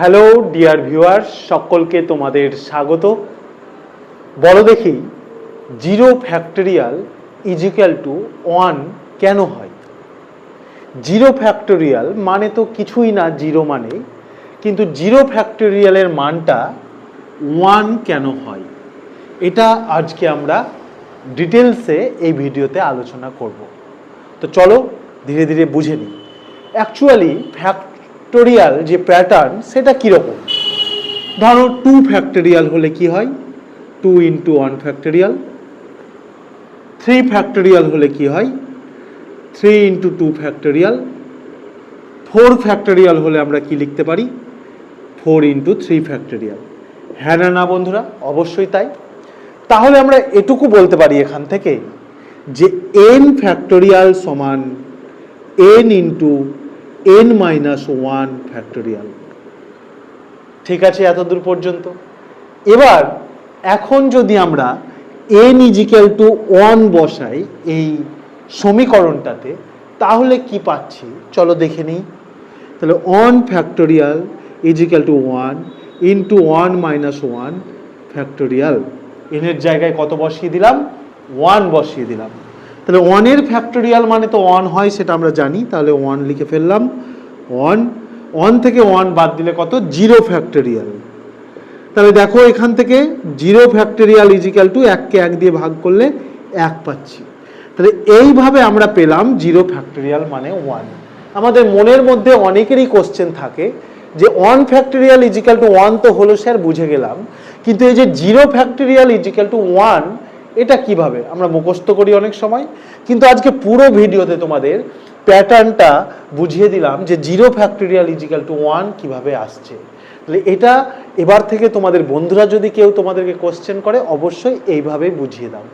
Hello dear viewers, সকলকে তোমাদের স্বাগত। বলো দেখি, 0 ফ্যাক্টোরিয়াল ইজ ইকুয়াল টু 1 কেন হয়? 0 ফ্যাক্টোরিয়াল মানে তো কিছুই না, 0 মানে, কিন্তু 0 ফ্যাক্টোরিয়ালের মানটা 1 কেন হয়, এটা আজকে আমরা ডিটেলসে এই ভিডিওতে আলোচনা করব। তো চলো ধীরে ধীরে বুঝে নিই। অ্যাকচুয়ালি ফ্যাক্টোরিয়াল যে প্যাটার্ন সেটা কীরকম। ধরো 2 ফ্যাক্টোরিয়াল হলে কি হয়, 2 ইন্টু 1 ফ্যাক্টোরিয়াল। 3 ফ্যাক্টোরিয়াল হলে কি হয়, 3 ইন্টু 2 ফ্যাক্টোরিয়াল। 4 ফ্যাক্টোরিয়াল হলে আমরা কি লিখতে পারি, 4 ইন্টু 3 ফ্যাক্টোরিয়াল। হ্যাঁ না না বন্ধুরা, অবশ্যই তাই। তাহলে আমরা এটুকু বলতে পারি এখান থেকে যে n ফ্যাক্টোরিয়াল সমান n into n minus 1 factorial. ঠিক আছে এতদূর পর্যন্ত। এবার এখন যদি আমরা n ইজিক্যাল টু 1 বসাই এই সমীকরণটাতে, তাহলে কি পাচ্ছি চলো দেখে নিই। তাহলে 1 factorial is equal to 1 into 1 minus 1 factorial. n এর জায়গায় কত বসিয়ে দিলাম, 1 বসিয়ে দিলাম। তাহলে 1 এর ফ্যাক্টোরিয়াল মানে তো 1 হয়, সেটা আমরা জানি। তাহলে 1 লিখে ফেললাম। 1 থেকে 1 বাদ দিলে কত, 0 ফ্যাক্টোরিয়াল। তাহলে দেখো এখান থেকে 0 ফ্যাক্টোরিয়াল ইজিক্যাল টু 1কে 1 দিয়ে ভাগ করলে 1 পাচ্ছি। তাহলে এইভাবে আমরা পেলাম 0 ফ্যাক্টোরিয়াল মানে 1। আমাদের মনের মধ্যে অনেকেরই কোশ্চেন থাকে যে 1 ফ্যাক্টোরিয়াল ইজিক্যাল টু 1 তো হলো স্যার, বুঝে গেলাম, কিন্তু এই যে 0 ফ্যাক্টোরিয়াল ইজিক্যাল টু 1 এটা কিভাবে আমরা মুখস্থ করি অনেক সময়, কিন্তু আজকে পুরো ভিডিওতে তোমাদের প্যাটার্নটা বুঝিয়ে দিলাম যে 0 ফ্যাক্টোরিয়াল ইজিক্যাল টু 1 কিভাবে আসছে। তাহলে এটা এবার থেকে তোমাদের বন্ধুরা যদি কেউ তোমাদেরকে কোশ্চেন করে, অবশ্যই এইভাবে বুঝিয়ে দাও।